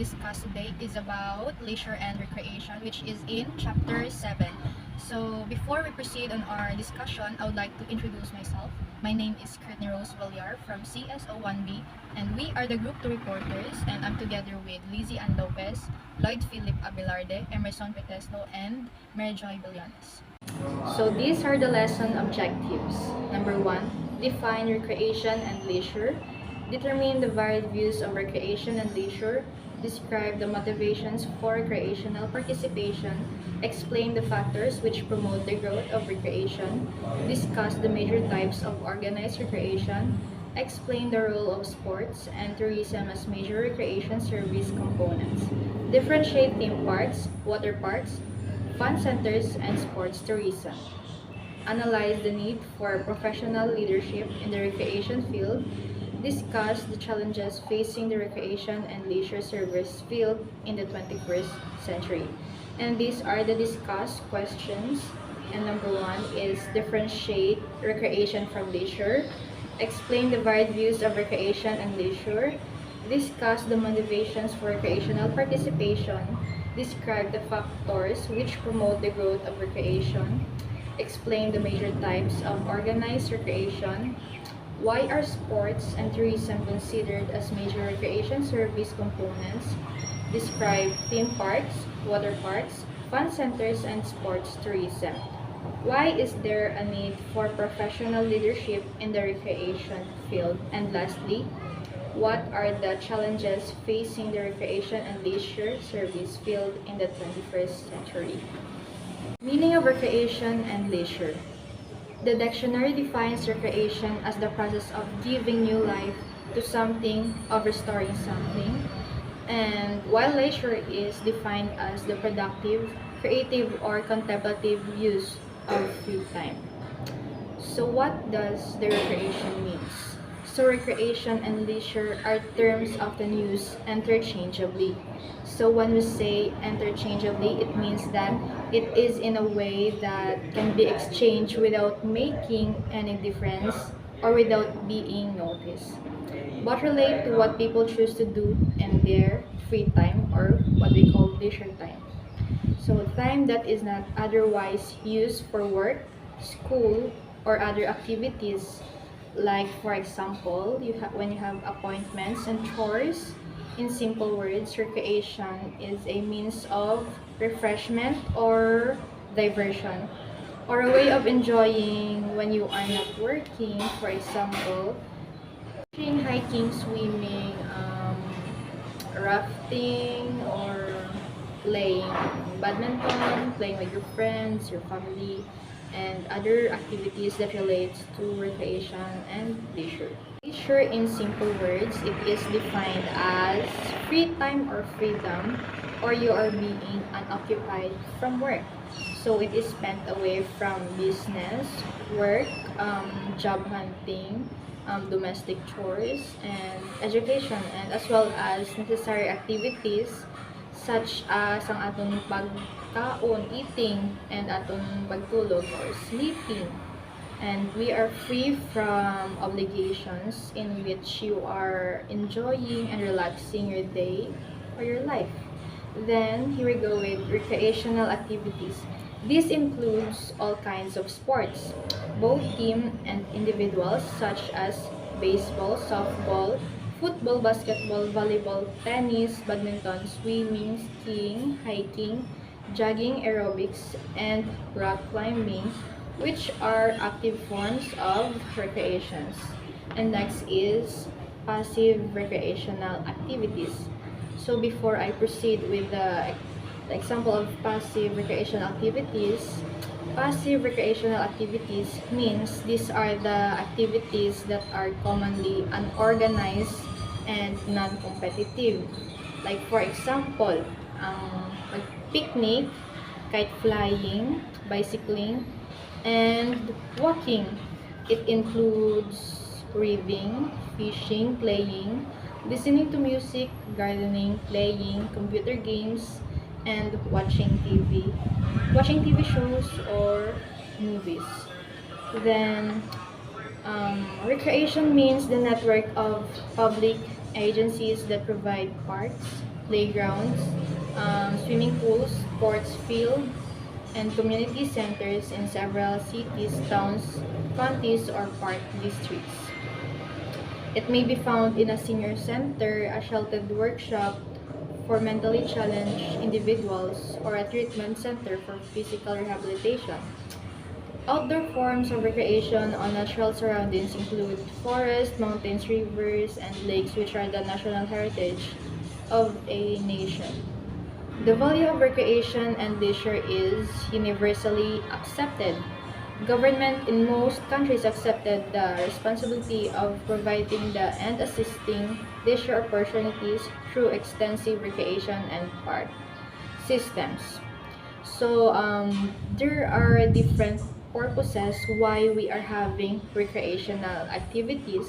discuss today is about leisure and recreation, which is in chapter 7. So before we proceed on our discussion, I would like to introduce myself. My name is Courtney Rose Villar from CSO1B, and we are the Group 2 reporters, and I'm together with Lizzie Ann Lopez, Lloyd Philip Abelarde, Emerson Petesto, and Mary Joy Villanes. So these are the lesson objectives. Number 1, define recreation and leisure. Determine the varied views of recreation and leisure. Describe the motivations for recreational participation. Explain the factors which promote the growth of recreation. Discuss the major types of organized recreation. Explain the role of sports and tourism as major recreation service components. Differentiate theme parks, water parks, fun centers, and sports tourism. Analyze the need for professional leadership in the recreation field. Discuss the challenges facing the recreation and leisure service field in the 21st century. And these are the discussed questions. And number 1 is differentiate recreation from leisure. Explain the varied views of recreation and leisure. Discuss the motivations for recreational participation. Describe the factors which promote the growth of recreation. Explain the major types of organized recreation. Why are sports and tourism considered as major recreation service components? Describe theme parks, water parks, fun centers, and sports tourism. Why is there a need for professional leadership in the recreation field? And lastly, what are the challenges facing the recreation and leisure service field in the 21st century? Meaning of recreation and leisure. The dictionary defines recreation as the process of giving new life to something, of restoring something. And while leisure is defined as the productive, creative, or contemplative use of free time. So what does the recreation means? So recreation and leisure are terms often used interchangeably. So when we say interchangeably, it means that it is in a way that can be exchanged without making any difference or without being noticed, but relate to what people choose to do in their free time, or what we call leisure time. So time that is not otherwise used for work, school, or other activities. Like for example, when you have appointments and chores. In simple words, recreation is a means of refreshment or diversion, or a way of enjoying when you are not working. For example, hiking, swimming, rafting, or playing badminton, playing with your friends, your family, and other activities that relates to recreation and leisure. Leisure, in simple words, it is defined as free time or freedom, or you are being unoccupied from work. So it is spent away from business, work, job hunting, domestic chores, and education, and as well as necessary activities such as ang atong pagkaon, eating, and atong pagtulog or sleeping. And we are free from obligations in which you are enjoying and relaxing your day or your life. Then, here we go with recreational activities. This includes all kinds of sports, both team and individuals, such as baseball, softball, football, basketball, volleyball, tennis, badminton, swimming, skiing, hiking, jogging, aerobics, and rock climbing, which are active forms of recreations. And next is passive recreational activities. So before I proceed with the example of passive recreational activities means these are the activities that are commonly unorganized and non-competitive. Like for example, picnic, kite flying, bicycling, and walking. It includes reading, fishing, playing, listening to music, gardening, playing, computer games, and watching TV. Watching TV shows or movies. Then, recreation means the network of public agencies that provide parks, playgrounds, swimming pools, sports fields, and community centers in several cities, towns, counties, or park districts. It may be found in a senior center, a sheltered workshop for mentally challenged individuals, or a treatment center for physical rehabilitation. Outdoor forms of recreation on natural surroundings include forests, mountains, rivers, and lakes, which are the national heritage of a nation. The value of recreation and leisure is universally accepted. Government in most countries accepted the responsibility of providing the and assisting leisure opportunities through extensive recreation and park systems. There are different purposes why we are having recreational activities.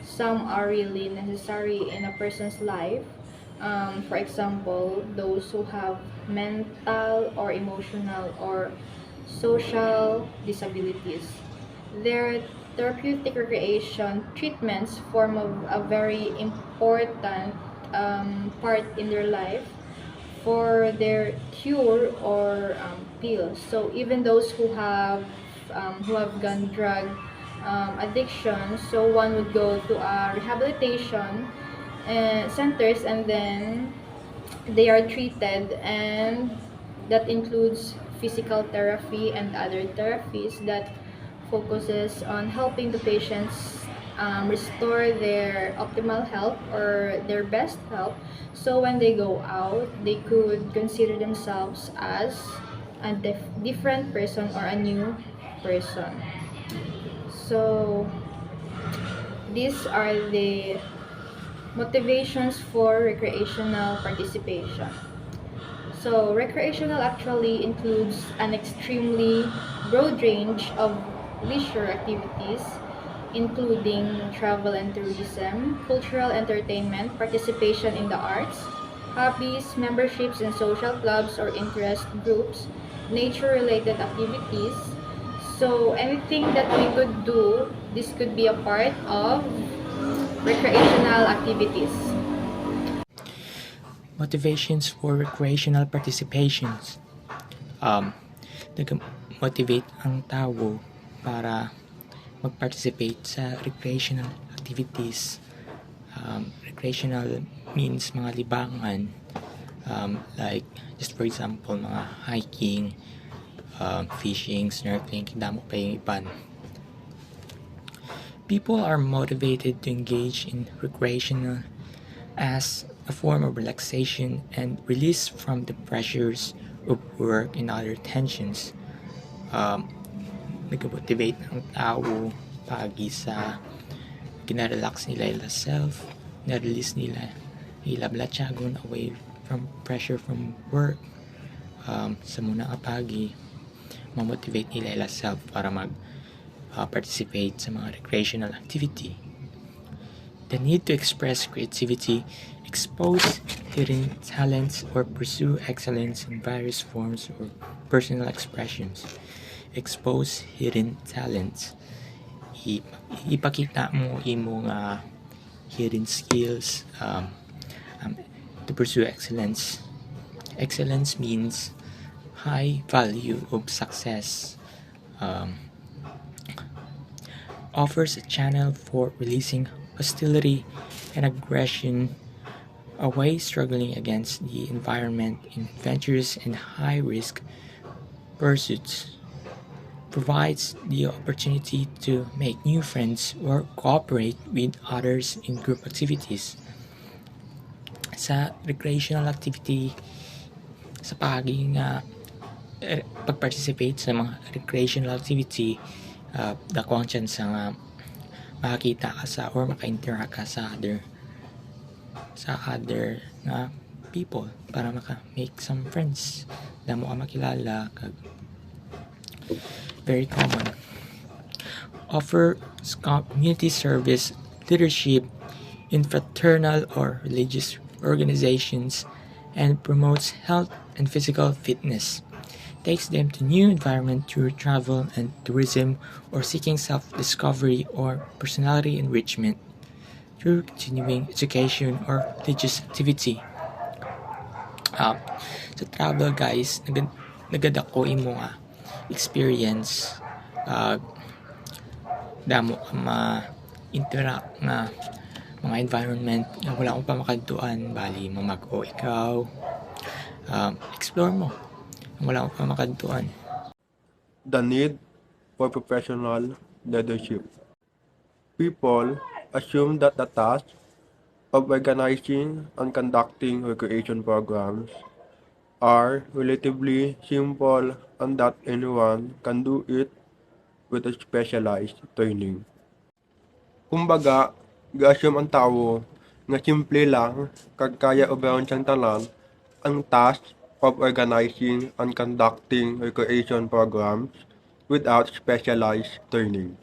Some are really necessary in a person's life. For example, those who have mental or emotional or social disabilities. Their therapeutic recreation treatments form a very important part in their life for their cure or pills. So even those who have gone drug addiction, so one would go to a rehabilitation centers, and then they are treated, and that includes physical therapy and other therapies that focuses on helping the patients restore their optimal health or their best health, so when they go out they could consider themselves as a different person or a new person. So these are the motivations for recreational participation. So, recreational actually includes an extremely broad range of leisure activities, including travel and tourism, cultural entertainment, participation in the arts, hobbies, memberships in social clubs or interest groups, nature-related activities. So, anything that we could do, this could be a part of recreational activities. Motivations for recreational participations. Um, Nag-motivate ang tao para mag-participate sa recreational activities. Recreational means mga libangan, like just for example mga hiking, fishing, snorkeling, kidamo pa yung iban. People are motivated to engage in recreational as a form of relaxation and release from the pressures of work and other tensions. Nag-motivate ang tao pagi sa ginarelax nila ila self, na-release nila ilablatsagon away from pressure from work. Sa muna kapagi ma-motivate nila ila self para participate sa mga recreational activity. The need to express creativity, expose hidden talents, or pursue excellence in various forms or personal expressions. Expose hidden talents. Ipakita mo imong hidden skills to pursue excellence. Excellence means high value of success. Offers a channel for releasing hostility and aggression away, struggling against the environment in adventurous and high-risk pursuits. Provides the opportunity to make new friends or cooperate with others in group activities. Sa recreational activity, sa pag-participate sa mga recreational activity, dako ang chance nga makakita ka sa or maka-interact ka sa other nga people para maka-make some friends, damo ka makilala kag very common. Offer community service, leadership in fraternal or religious organizations, and promotes health and physical fitness. Takes them to new environment through travel and tourism, or seeking self-discovery or personality enrichment through continuing education or religious activity. Sa travel guys, nagadako imo nga experience, damo ka ma-interact nga mga environment nga wala akong pamakadtuan, bali mamag-o ikaw, explore mo wala akong pamakadtuan. The need for professional leadership. People assume that the task of organizing and conducting recreation programs are relatively simple and that anyone can do it with a specialized training. Kumbaga, ga-assume ang tao nga simple lang kag kaya oberon siyang tanan ang task of organizing and conducting recreation programs without specialized training.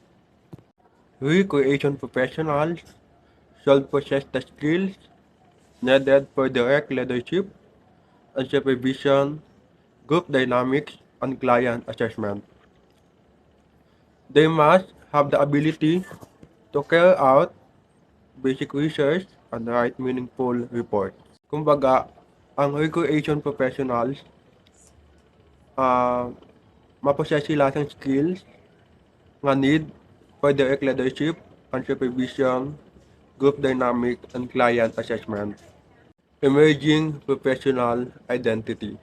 Recreation professionals should possess the skills needed for direct leadership and supervision, group dynamics, and client assessment. They must have the ability to carry out basic research and write meaningful reports. Kumbaga, ang recreation professionals, mapossess sila ng skills nga need for direct leadership and supervision, group dynamic, and client assessment. Emerging professional identity.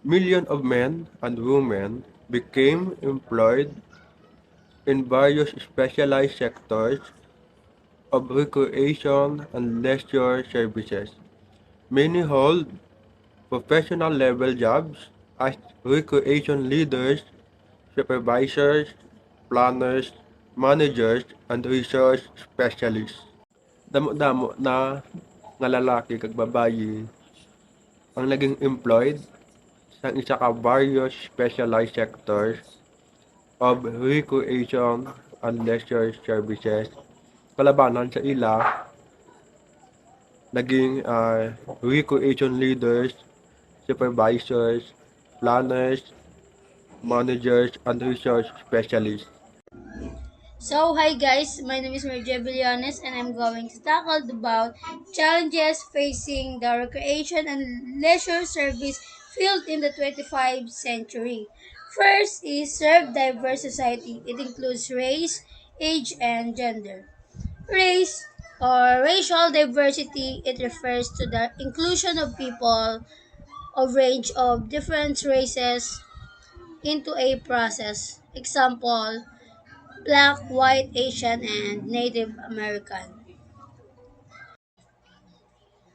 Millions of men and women became employed in various specialized sectors of recreation and leisure services. Many hold professional level jobs as recreation leaders, supervisors, planners, managers, and resource specialists. Damo-damo na nga lalaki kag babayi ang naging employed sa isa ka various specialized sectors of recreation and leisure services. Kalabanan sa ila naging recreation leaders, supervisors, planners, managers, and resource specialists. So, hi guys, my name is Maria Villanes and I'm going to tackle about challenges facing the recreation and leisure service field in the 25th century. First is serve diverse society. It includes race, age, and gender. Race or racial diversity, it refers to the inclusion of people of range of different races into a process. Example, Black, White, Asian, and Native American.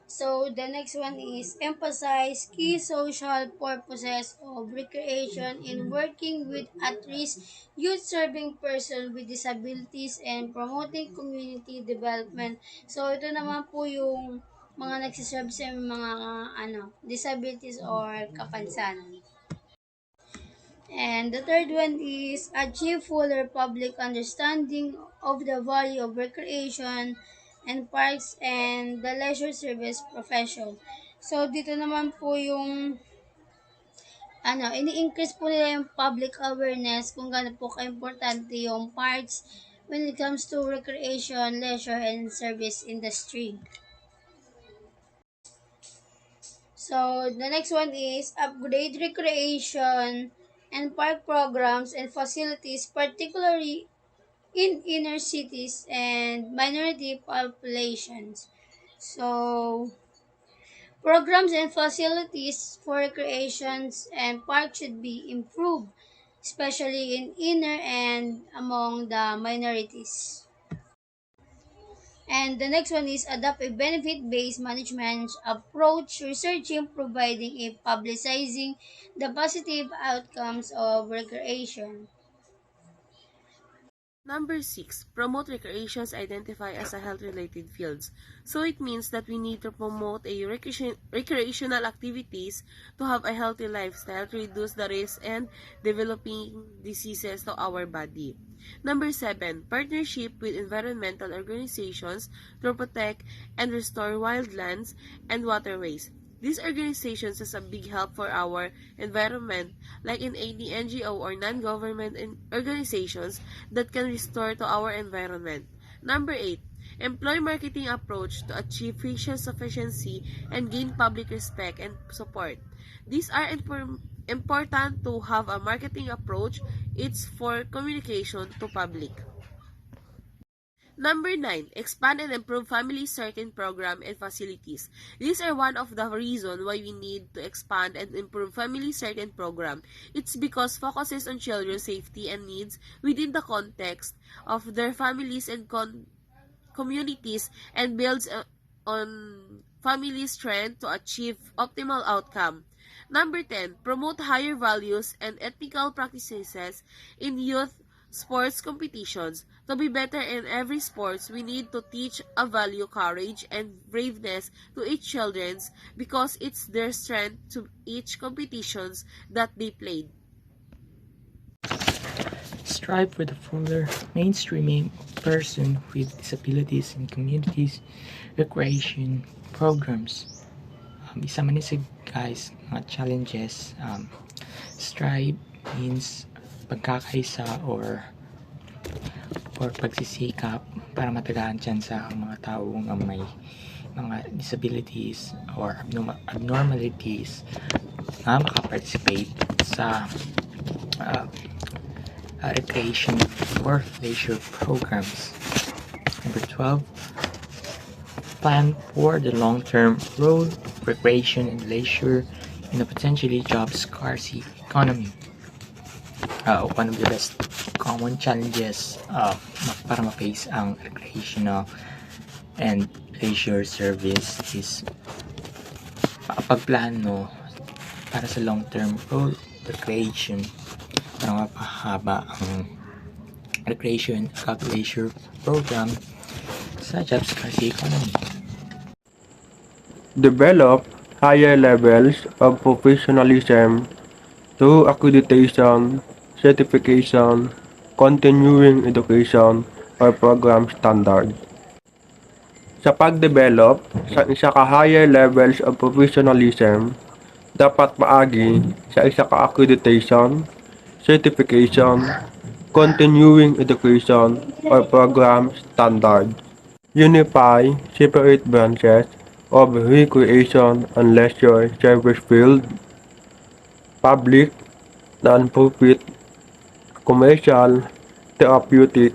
So the next one is emphasize key social purposes of recreation in working with at-risk youth serving persons with disabilities and promoting community development. So ito naman po yung mga nagsiserve sa mga disabilities or kapansanan. And the third one is achieve fuller public understanding of the value of recreation and parks and the leisure service profession. So, dito naman po yung ini-increase po nila yung public awareness kung gaano po ka-importante yung parks when it comes to recreation, leisure, and service industry. So, the next one is upgrade recreation and park programs and facilities, particularly in inner cities and minority populations. So, programs and facilities for recreations and parks should be improved, especially in inner and among the minorities. And the next one is adopt a benefit-based management approach, researching, providing, and publicizing the positive outcomes of recreation. Number 6, promote recreations identify as a health-related fields. So it means that we need to promote a recreational activities to have a healthy lifestyle to reduce the risk and developing diseases to our body. Number 7, partnership with environmental organizations to protect and restore wildlands and waterways. These organizations has a big help for our environment, like in any NGO or non-government organizations that can restore to our environment. Number 8, employ marketing approach to achieve facial sufficiency and gain public respect and support. These are important to have a marketing approach. It's for communication to public. Number 9, expand and improve family certain program and facilities. These are one of the reason why we need to expand and improve family certain program. It's because focuses on children's safety and needs within the context of their families and communities and builds on family strength to achieve optimal outcome. Number 10, promote higher values and ethical practices in youth sports competitions. To be better in every sports, we need to teach a value, courage, and braveness to each children because it's their strength to each competitions that they played. Strive for the fuller mainstreaming of person with disabilities in communities, recreation programs. Isa man ni guys, mga challenges. Strive means pagkakaisa or pagsisikap para matagaan dyan sa mga taong may mga disabilities or abnormalities na makaparticipate sa recreation or leisure programs. Number 12, plan for the long-term role of recreation and leisure in a potentially job-scarce economy. One of the best common challenges para ma-face ang recreational and leisure service is pagplano para sa long-term role recreation para mapahaba ang recreation at leisure program sa job scarcity economy. Develop higher levels of professionalism through accreditation, certification, continuing education, or program standards. Sa pag-develop sa isa ka higher levels of professionalism, dapat maagi sa isa ka accreditation, certification, continuing education, or program standards. Unify separate branches of recreation and leisure service field, public, non-profit, commercial, therapeutic,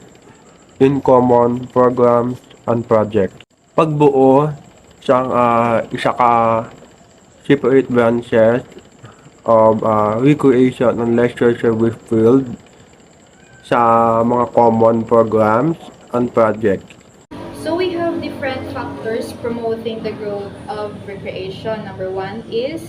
in common programs and projects. Pagbuo sa isa ka separate branches of recreation and leisure service field sa mga common programs and projects. So we have different factors promoting the growth of recreation. Number 1 is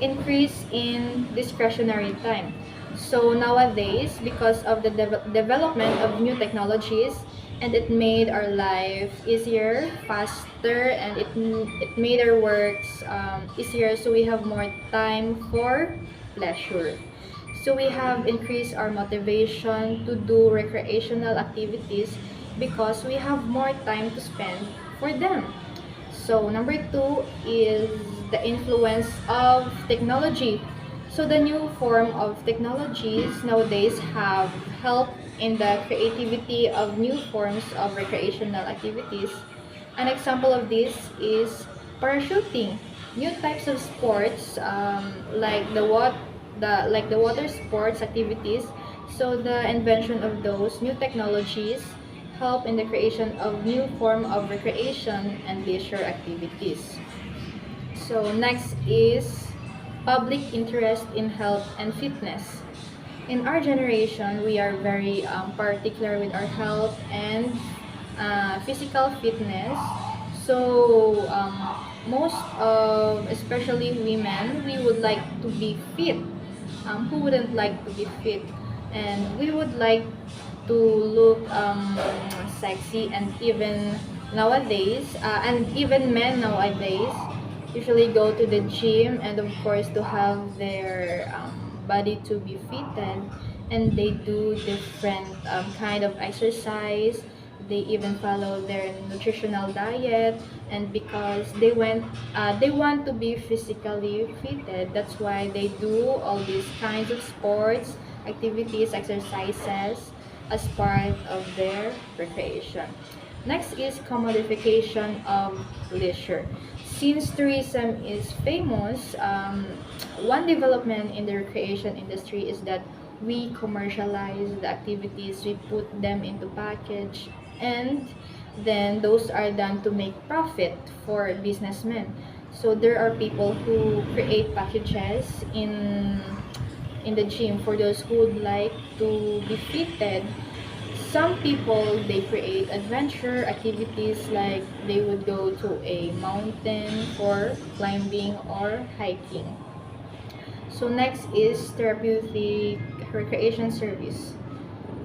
increase in discretionary time. So nowadays, because of the development of new technologies, and it made our life easier, faster, and it made our works easier, so we have more time for leisure. So we have increased our motivation to do recreational activities because we have more time to spend for them. So number 2 is the influence of technology. So the new form of technologies nowadays have helped in the creativity of new forms of recreational activities. An example of this is parachuting. New types of sports like the water sports activities. So the invention of those new technologies help in the creation of new form of recreation and leisure activities. So next is public interest in health and fitness. In our generation, we are very particular with our health and physical fitness. So most of, especially women, we would like to be fit. Who wouldn't like to be fit? And we would like to look sexy, and even nowadays, and even men nowadays usually go to the gym, and of course to have their body to be fitted, and they do different kind of exercise. They even follow their nutritional diet, and because they want to be physically fitted, that's why they do all these kinds of sports activities, exercises as part of their recreation. Next is commodification of leisure. Since tourism is famous, one development in the recreation industry is that we commercialize the activities, we put them into package, and then those are done to make profit for businessmen. So there are people who create packages in the gym for those who would like to be fitted. Some people, they create adventure activities like they would go to a mountain for climbing or hiking. So next is therapeutic recreation service.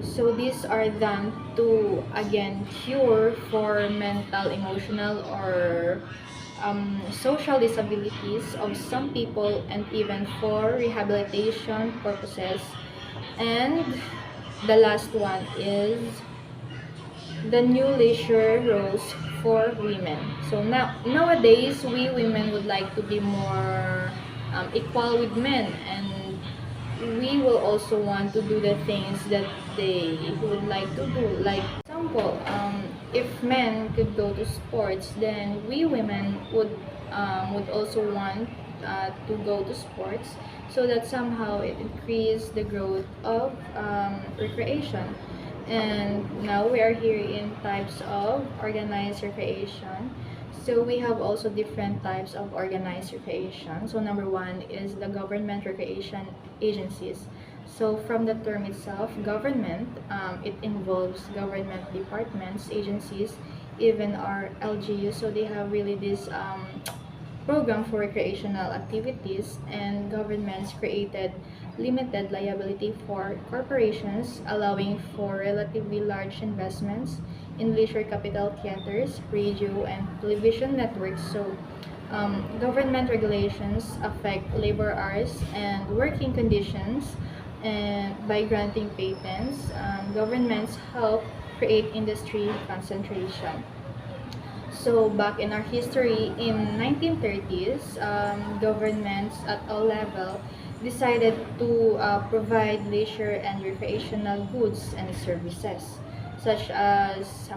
So these are done to again cure for mental, emotional, or social disabilities of some people, and even for rehabilitation purposes. And the last one is the new leisure roles for women. So nowadays we women would like to be more equal with men, and we will also want to do the things that they would like to do. Like example, if men could go to sports, then we women would also want to go to sports, so that somehow it increase the growth of recreation. And now we are here in types of organized recreation. So we have also different types of organized recreation. So number one is the government recreation agencies. So from the term itself, government, it involves government departments, agencies, even our LGU. So they have really this program for recreational activities, and governments created limited liability for corporations, allowing for relatively large investments in leisure capital theaters, radio, and television networks. So government regulations affect labor hours and working conditions, and by granting patents, governments help create industry concentration. So back in our history, in 1930s, governments at all level decided to provide leisure and recreational goods and services, such as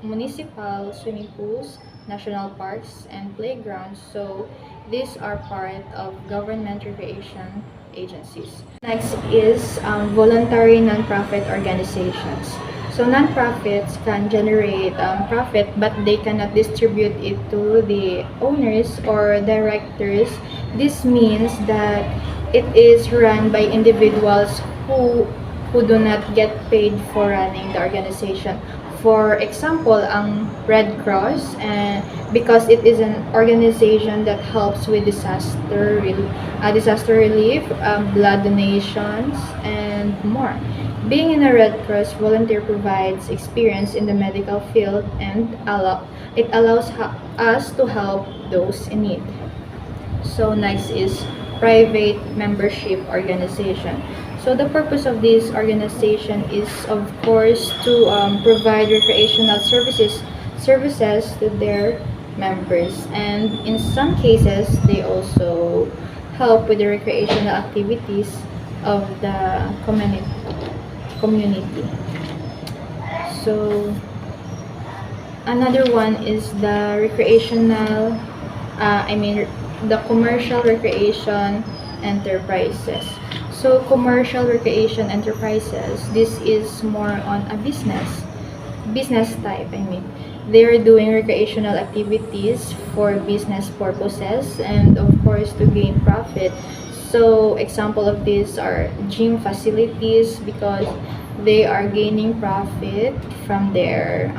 municipal swimming pools, national parks, and playgrounds. So these are part of government recreation agencies. Next is voluntary nonprofit organizations. So nonprofits can generate profit, but they cannot distribute it to the owners or directors. This means that it is run by individuals who do not get paid for running the organization. For example, ang Red Cross, and because it is an organization that helps with disaster relief, blood donations, and more. Being in a Red Cross volunteer provides experience in the medical field, and it allows us to help those in need. So next is private membership organization. So the purpose of this organization is, of course, to provide recreational services to their members, and in some cases they also help with the recreational activities of the community. So another one is the the commercial recreation enterprises. So commercial recreation enterprises, this is more on a business type. They are doing recreational activities for business purposes and of course to gain profit. So example of these are gym facilities, because they are gaining profit from their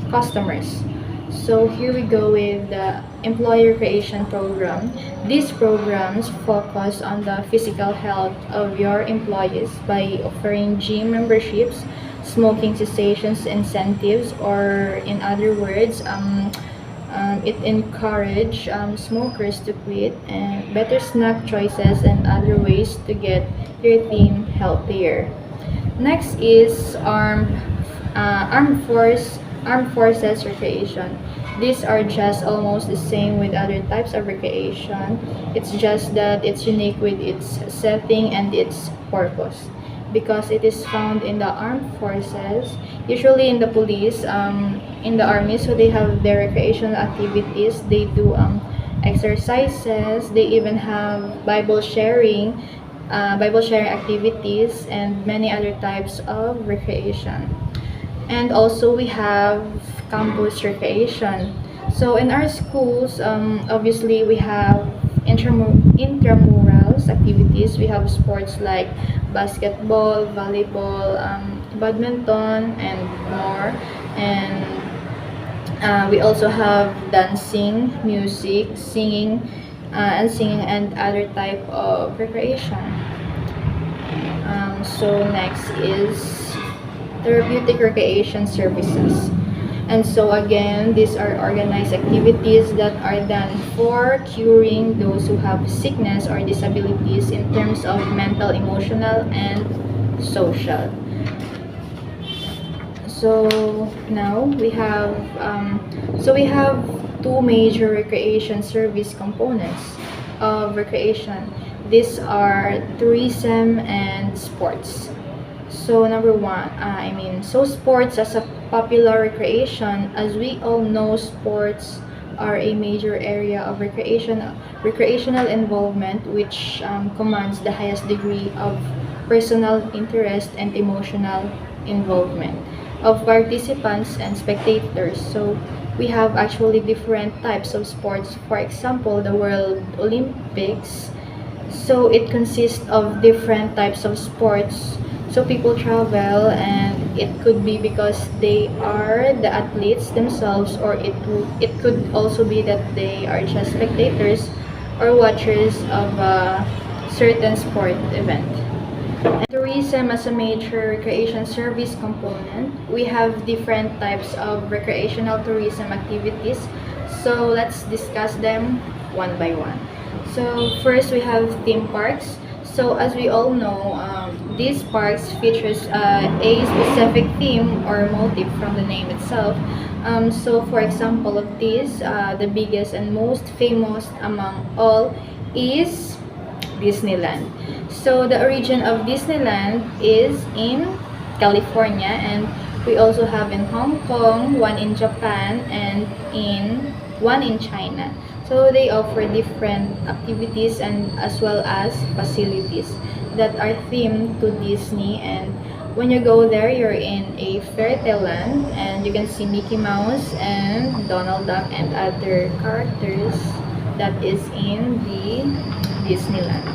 customers. So here we go with the employee recreation program. These programs focus on the physical health of your employees by offering gym memberships, smoking cessations incentives, or in other words, it encourage smokers to quit, and better snack choices and other ways to get your team healthier. Next is armed forces recreation. These are just almost the same with other types of recreation. It's just that it's unique with its setting and its purpose. because it is found in the armed forces, usually in the police, in the army. So they have their recreational activities. They do exercises. They even have Bible sharing activities, and many other types of recreation. And also we have campus recreation. So in our schools, obviously we have intramurals activities. We have sports like basketball, volleyball, badminton, and more. And we also have dancing, music, singing and other type of recreation. So next is therapeutic recreation services. And so again, these are organized activities that are done for curing those who have sickness or disabilities in terms of mental, emotional, and social. So now we have two major recreation service components of recreation. These are tourism and sports. So number one, so sports as a popular recreation. As we all know, sports are a major area of recreational involvement, which commands the highest degree of personal interest and emotional involvement of participants and spectators. So we have actually different types of sports. For example, the World Olympics. So it consists of different types of sports. So people travel, and it could be because they are the athletes themselves, or it could also be that they are just spectators or watchers of a certain sport event. Tourism as a major recreation service component. We have different types of recreational tourism activities. So let's discuss them one by one. So first we have theme parks. So as we all know, these parks features a specific theme or motive from the name itself. So for example of these, the biggest and most famous among all is Disneyland. So the origin of Disneyland is in California, and we also have in Hong Kong, one in Japan, and one in China. So they offer different activities and as well as facilities that are themed to Disney. And when you go there, you're in a fairy tale land, and you can see Mickey Mouse and Donald Duck and other characters that is in the Disneyland.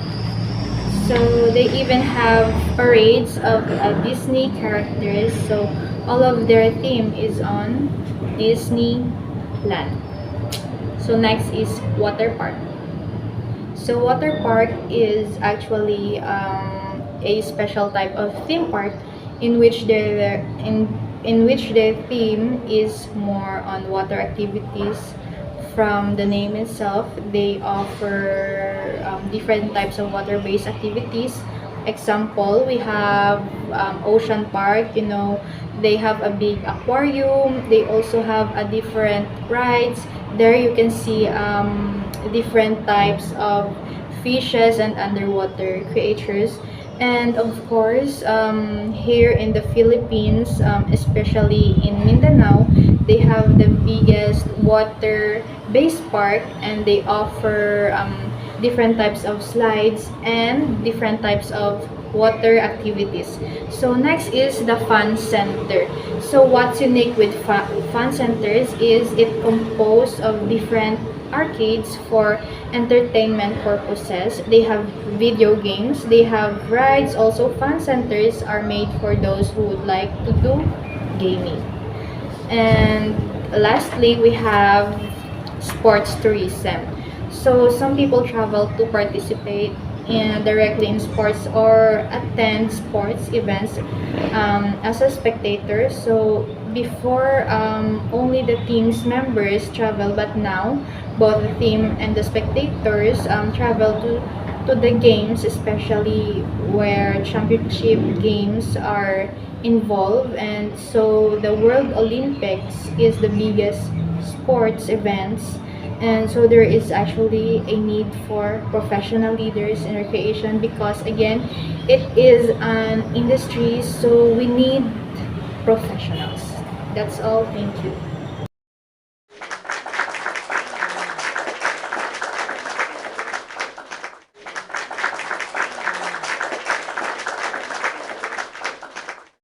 So they even have parades of Disney characters. So all of their theme is on Disneyland. So next is water park. So water park is actually a special type of theme park in which their theme is more on water activities. From the name itself, they offer different types of water-based activities. Example, we have Ocean Park. They have a big aquarium. They also have a different rides. There you can see different types of fishes and underwater creatures. And of course, here in the Philippines, especially in Mindanao, they have the biggest water-based park, and they offer different types of slides and different types of water activities. So next is the fun center. So what's unique with fun centers is it composed of different arcades for entertainment purposes. They have video games, they have rides. Also, fun centers are made for those who would like to do gaming. And lastly, we have sports tourism. So some people travel to participate directly in sports or attend sports events as a spectator. So before, only the team's members travel, but now both the team and the spectators travel to the games, especially where championship games are involved. And so the World Olympics is the biggest sports events And so there is actually a need for professional leaders in recreation because again, it is an industry, so we need professionals. That's all. Thank you.